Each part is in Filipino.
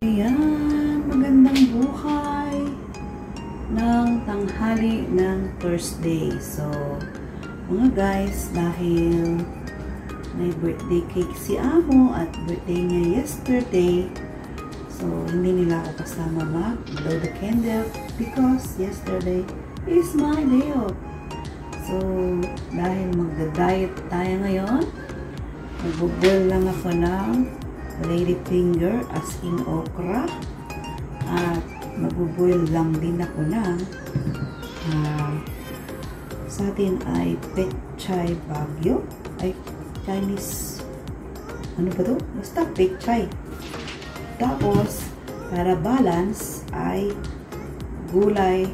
Ayan, magandang buhay ng tanghali ng Thursday. So, mga guys, dahil may birthday cake si Amo at birthday niya yesterday, so hindi nila ako kasama mag-blow the candle because yesterday is my day off. So, dahil magda-diet tayo ngayon, magbubuel lang ako ng lady finger as in okra at magbubuel lang din ako ng sa atin ay pechay bagyo ay Chinese ano ba to? Basta pechay. Tapos para balance ay gulay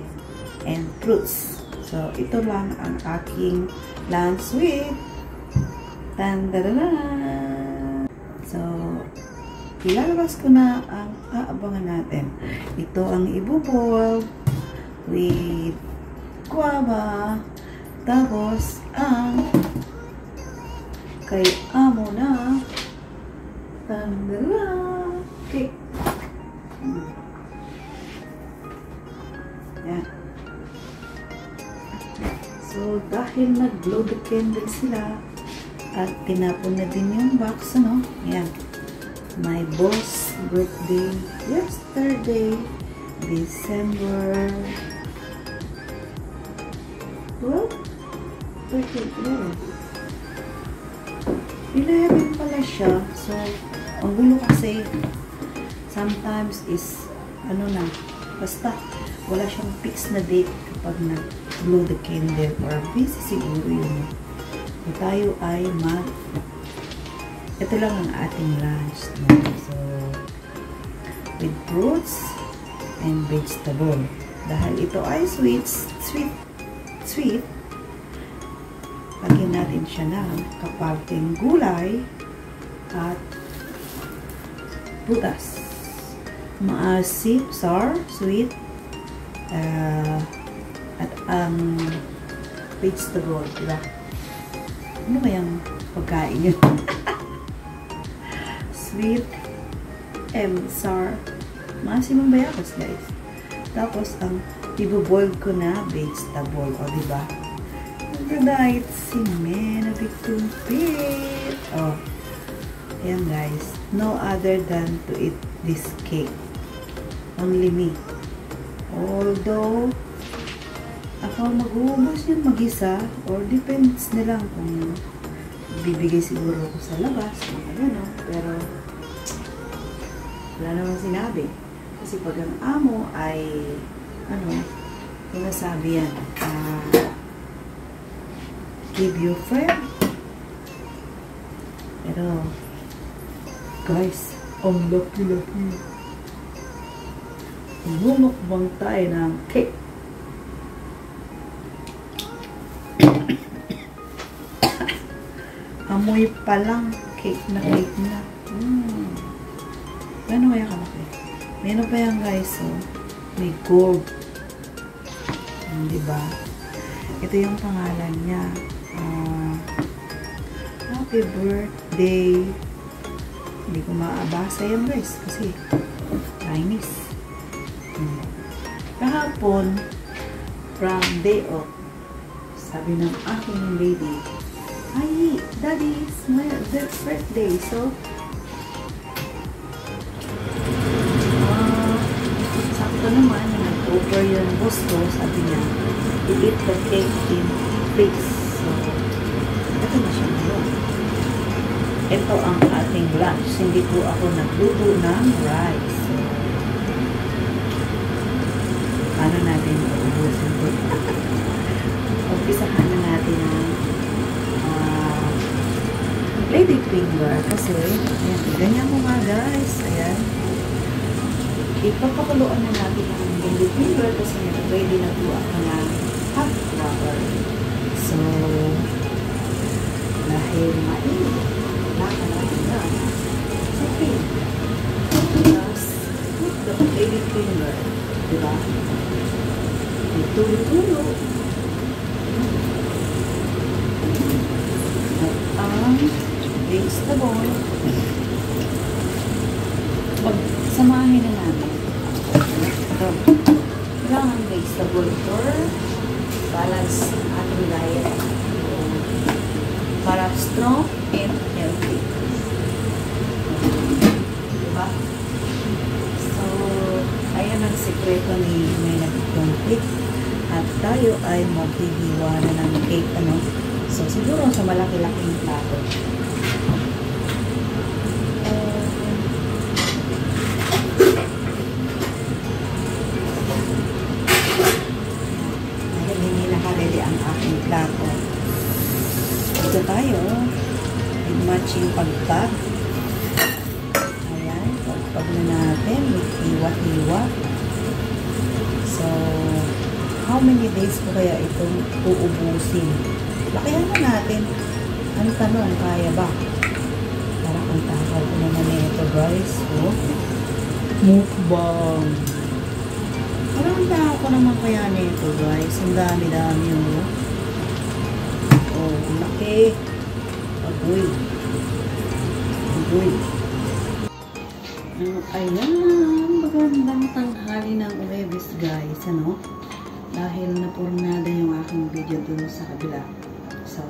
and fruits. So ito lang ang aking lunch with tandalalan. So ilalabas ko na ang aabangan natin. Ito ang ibuboil with guava. Tapos ang kay Amo na tandala cake. Yan. So dahil nag-blow the candle sila at tinapon na din yung box, ano? Yan. My boss birthday yesterday, December 12? 11 pala siya. So, ang gulo kasi sometimes is ano na, basta wala siyang fixed na date kapag nag-blow the candle or busy siguro yun. So, tayo ay ito lang ang ating lunch. So, with fruits and vegetable. Dahil ito ay sweet, lagyan natin siya ng kaparting gulay at butas. Maasim, sour, sweet, at ang vegetable, diba? Ano ba yung pagkain yun? Sweet and sour. Maasim ang bayabas, guys. Tapos, ang ibuboil ko na vegetable. O, diba? Diet si Mena Bitumpit. Oh, ayan guys. No other than to eat this cake. Only me. Although, ako mag-uubos yun mag-isa or depends na lang kung bibigay siguro ko sa labas. Ano, pero wala naman sinabi. Kasi pag ang amo ay sinasabi yan, give your friend. Pero guys, ang laki-laki. Bumukbang tayo ng cake. Amoy pa lang cake na. Gano'n kaya kalaki? Meron pa yan guys, so may gold. Diba? Ito yung pangalan niya. Happy birthday. Hindi ko maabasa yan guys kasi Chinese. Kahapon from day off, sabi ng aking lady, ay, daddy, it's my birthday. So sakto naman nag-over yung boss ko, sabi niya to eat the cake in face. So ito na siya ngayon. Ito ang ating lunch. Hindi po ako nagluto ng rice. So, paano natin uubusin po? Umpisahan na natin ang lady finger kasi ayan, ganyan mo nga guys. Ayan. Ipapakuluan na natin ang lady finger kasi ready na po ako ng hot water. So, dahil mainit, laka natin na. Okay. Tapos, put the lady finger. Diba? May tulo-tulo. vegetable. Samahin na namin. Ito. Kailangan vegetable for balance ating diet. Para strong and healthy. Diba? So, ayan ang sekreto ni Mena Complete. At tayo ay maghihiwa na ng cake, ano? So, siguro sa malaki-laking plato. Dahil hindi nakaredy ang aking plato. Ito tayo. Matching pagpag. Ayan. Pagpag na natin. Hiwa-hiwa. So, how many days ko kaya itong uubusin? Lakihan na natin. Ang tanong, kaya ba? Para kung takaw ko naman ito, guys. Oh. Mukbang. Parang takaw ko naman kaya nito, guys. Ang dami-dami, oh. Oh, laki. Agoy. Agoy. Ayan. Magandang tanghali ng Huwebes, guys. Ano? Dahil napurnada yung aking video dun sa kabila. So,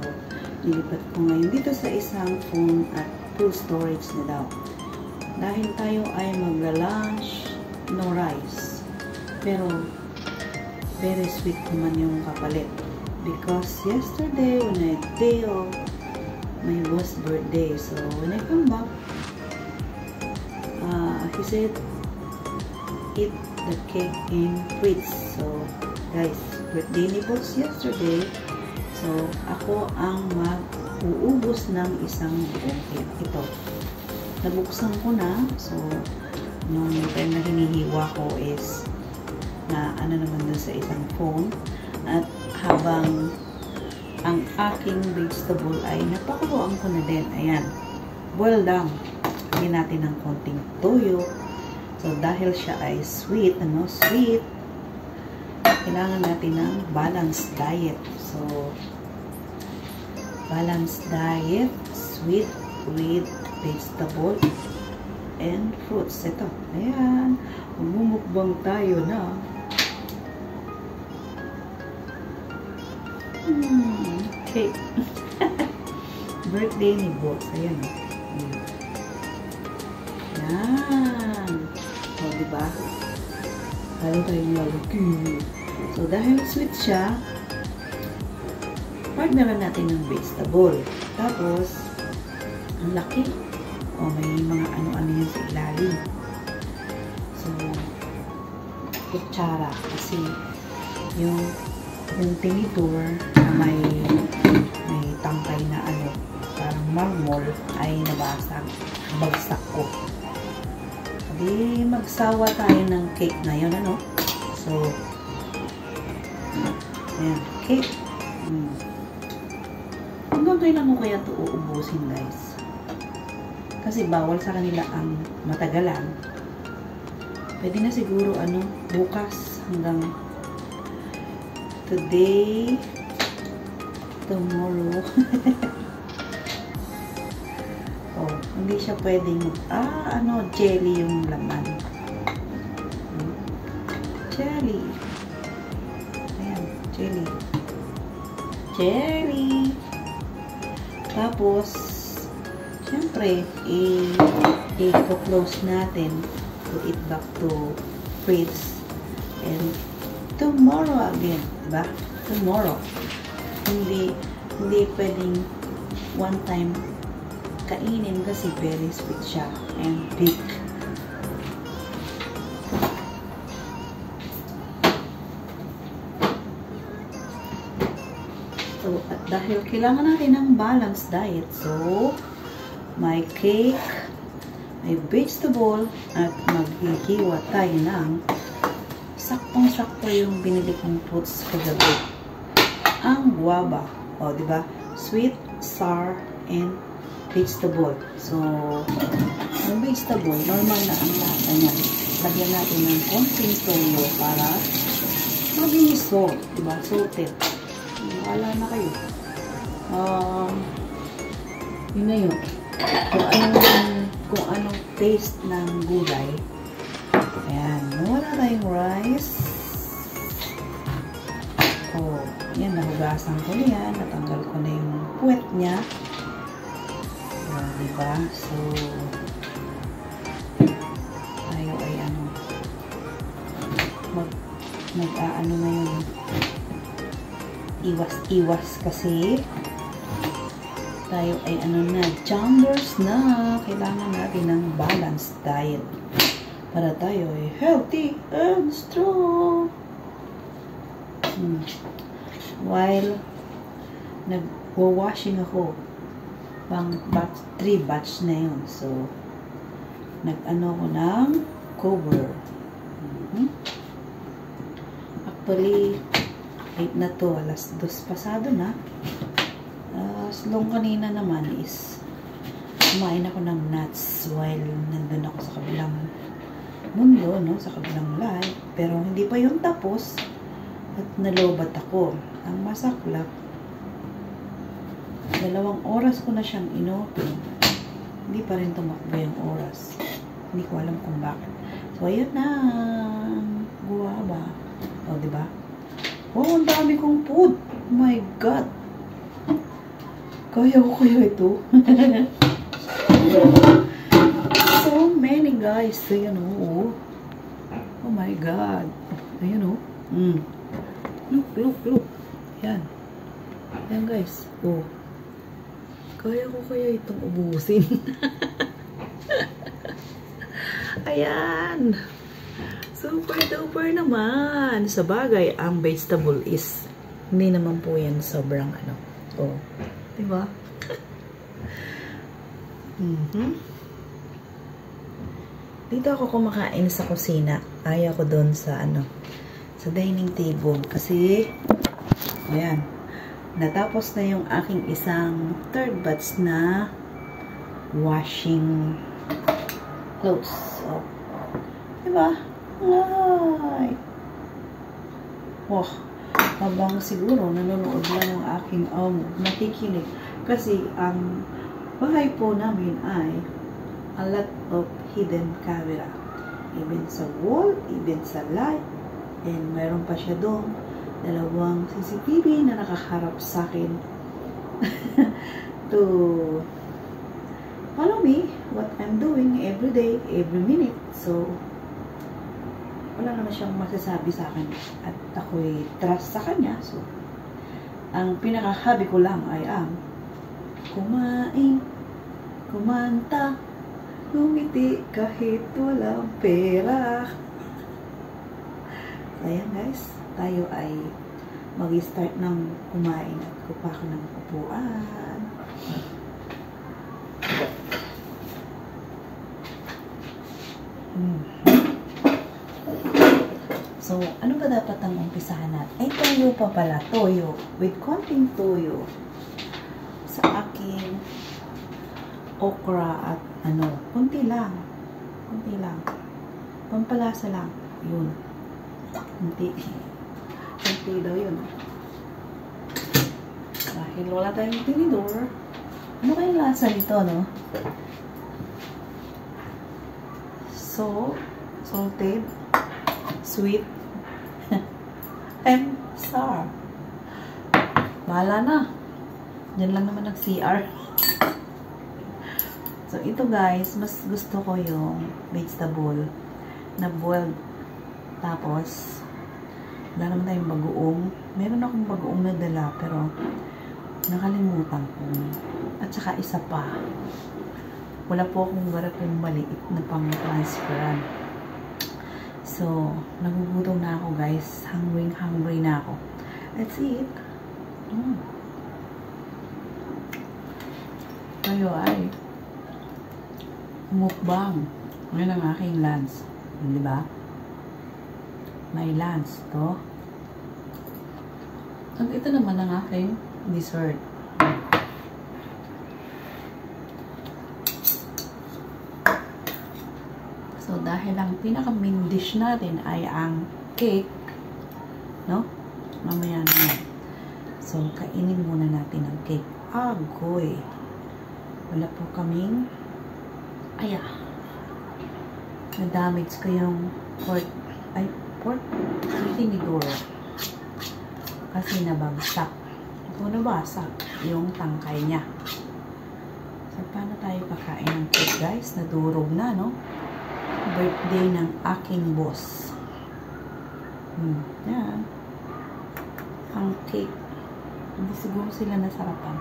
nilipat ko ngayon dito sa isang phone at full storage na daw. Dahil tayo ay magla-lunch, no rice. Pero, very sweet naman yung kapalit. Because yesterday, when I day off, my boss birthday. So, when I come back, he said, eat the cake in fruits. So, guys, birthday ni boss yesterday. So, ako ang mag-uubos ng isang buong cake. Ito. Nabuksan ko na. So, nung time na hinihiwa ko is na ano naman dun sa isang phone. At habang ang aking vegetable ay napakuluan ko na din. Ayan. Boil down. Lagyan natin ng konting toyo. So, dahil siya ay sweet, ano, sweet, kailangan natin ng balanced diet. So, balanced diet, sweet with vegetable and fruits. Ito. Ayan. Umumukbang tayo na. Cake. Birthday ni boss. Ayan. Ayan. O, diba? Lalo tayong lalaki. So, dahil sweet siya, partneran natin ng vegetable. Tapos, ang laki. O, may mga ano-ano yan sa ilalim. So, kutsara. Kasi, yung tinidor na may tangkay na ano, parang marmol, ay nabasag. Bagsak ko. Di magsawa tayo ng cake na yun, ano? So, ayan, cake. Hanggang kailan mo kaya ito uubusin, guys? Kasi bawal sa kanila ang matagalan. Pwede na siguro, ano, bukas hanggang today, tomorrow. Oh, hindi siya pwedeng ano, jelly yung laman. Jelly. Ayan, jelly. Jelly. Tapos, syempre, i-close natin to it back to fridge. And tomorrow again, diba? Tomorrow. Hindi pwedeng one time kainin kasi very sweet siya and big. So, at dahil kailangan natin ng balanced diet, so, may cake, may vegetable, at maghihiwa tayo ng saktong-sakto yung binili kong fruits kagabi. Ang guava. O, diba? Sweet, sour, and vegetable. So, yung vegetable, normal na ang lasa niya. Lagyan natin ng konting toyo para maging salt. Diba? Salted. Wala na kayo. Yun na yun. kung anong taste ng gulay. Ayan, wala tayong rice. Oh, yan, nahugasan ko na yan. Natanggal ko na yung puwet niya. Oh, diba? So, tayo ay mag-aano na yun. Iwas-iwas kasi tayo ay jumpers na. Kailangan natin ng balanced diet para tayo ay healthy and strong. While nag-washing ako, pang 3 batch na yun. So, nag-ano ko ng cover. Actually, 8 na to, alas 2 pasado na. Long kanina naman is kumain ako ng nuts while nandun ako sa kabilang mundo, no? Sa kabilang life. Pero hindi pa yun tapos at nalobat ako. Ang masaklap, 2 oras ko na siyang inopen. Hindi pa rin tumakbo yung oras. Hindi ko alam kung bakit. So, ayun na. Guwaba. O, diba? Oh, ang dami kong food. Oh my God. Kaya ko ito. So many guys. Ayan o. Oh my God. Ayan o. Look. Ayan. Ayan guys. Oh. Kaya ko itong ubusin. Ayan. Super duper naman. Sa bagay, ang vegetable is hindi naman po yan sobrang Oh. Diba? Dito ako kumakain sa kusina. Ayaw ko doon sa sa dining table. Kasi, ayan, natapos na yung aking isang 3rd batch na washing clothes. So, diba? Ay! Wow! Habang siguro nanonood lang ang aking nakikinig. Kasi ang bahay po namin ay a lot of hidden camera. Even sa wall, even sa light. And mayroon pa siya doon 2 CCTV na nakaharap sa akin to follow me what I'm doing every day, every minute. So, wala naman siyang masasabi sa akin at ako'y trust sa kanya. So, ang pinaka-hobby ko lang ay kumain, kumanta, ngumiti kahit walang pera. So, ayan guys, tayo ay mag-start ng kumain at kupa ko ng upuan. So, ano ba dapat ang umpisahan natin? Ay, toyo pa pala. Toyo. With konting toyo. Sa aking okra at kunti lang. Kunti lang. Pampalasa lang. Yun. Kunti. Kunti daw yun. Dahil wala tayong tinidor. Ano kayong lasa nito, no? So, salted, sweet, and sour. Bahala na. Diyan lang naman nag-CR. So, ito guys, mas gusto ko yung vegetable na boiled. Tapos, wala naman tayong bagoong. Meron akong bagoong na dala, pero nakalimutan ko. At saka isa pa. Wala po akong garapong maliit na pang-transferan. So, nagugutom na ako guys. Hungry na ako. Let's eat. Tayo ay mukbang. Ngayon ang aking lunch. Diba? May lunch to. At ito naman ang aking dessert. So, dahil ang pinaka-main dish natin ay ang cake, no? Mamaya na. So, kainin muna natin ang cake. Agoy! wala po kaming na-damage ko yung pork tinidor kasi nabagsak. Ito nabasag yung tangkay niya. So, paano tayo kakain ng cake, guys? Nadurog na, no? Birthday ng aking boss. Yan. Ang cake. Hindi siguro sila nasarapan.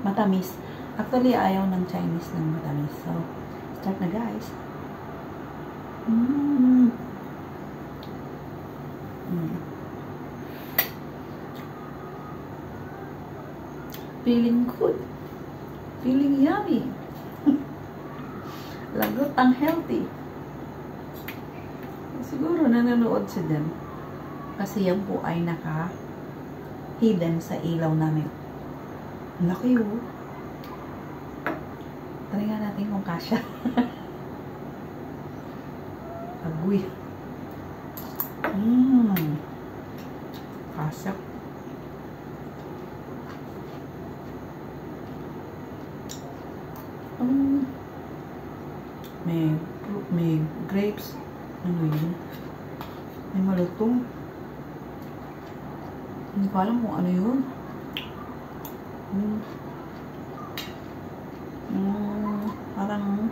Matamis. Actually, ayaw ng Chinese ng matamis. So, start na, guys. Feeling good. Feeling yummy. Lagot ang healthy. Siguro nanonood si Dem. Kasi yan po ay naka-hidden sa ilaw namin. Laki yun. Try nga natin kung kasya. Agoy. Kasya. May grapes. Ano yun? May malutong. Hindi ko alam kung ano yun. Parang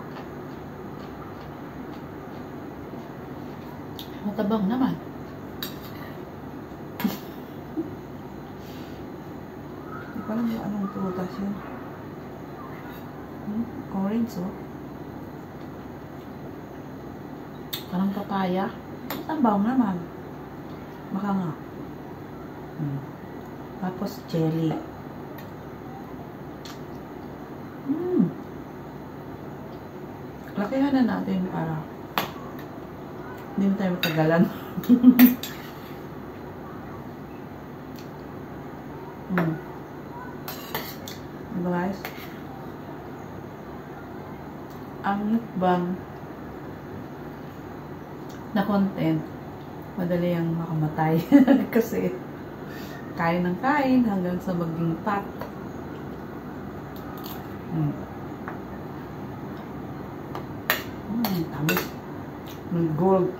matabang naman. Hindi ko alam kung anong prutas yun. Orange, oh. Parang papaya. Tambaw naman. Baka nga. Tapos jelly. Lakihan na natin para hindi tayo matagalan. Diba, guys? Ang mukbang na content, madali ang makamatay. Kasi kain ng kain hanggang sa maging fat. Tamis. Gold.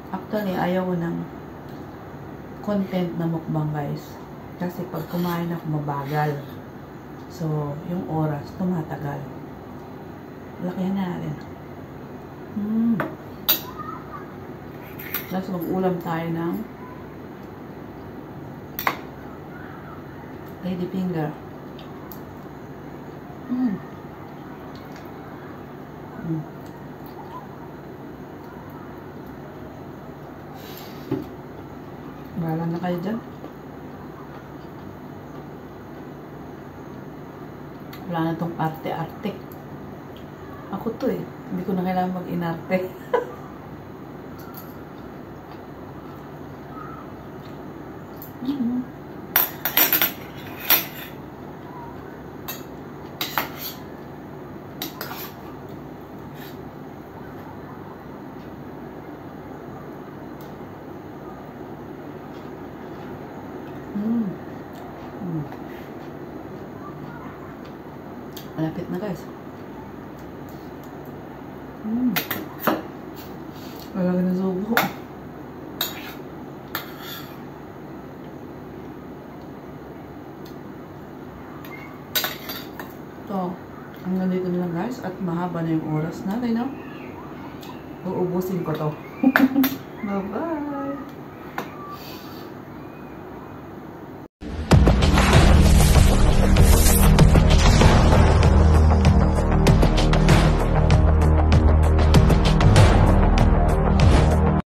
Actually, ayaw ko ng content na mukbang, guys. Kasi pag kumain ako, mabagal. So, yung oras, tumatagal. Lakihan na natin. Tapos mag-ulam tayo ng lady finger. Bahala na kayo dyan. Wala na tong arte-arte. Ako to eh. Hindi ko na kailangan mag-inarte. Malapit na, guys. Wala ka na subo. So, hanggang dito na lang, guys. At mahaba na yung oras natin, no? Uubusin ko to. Bye-bye!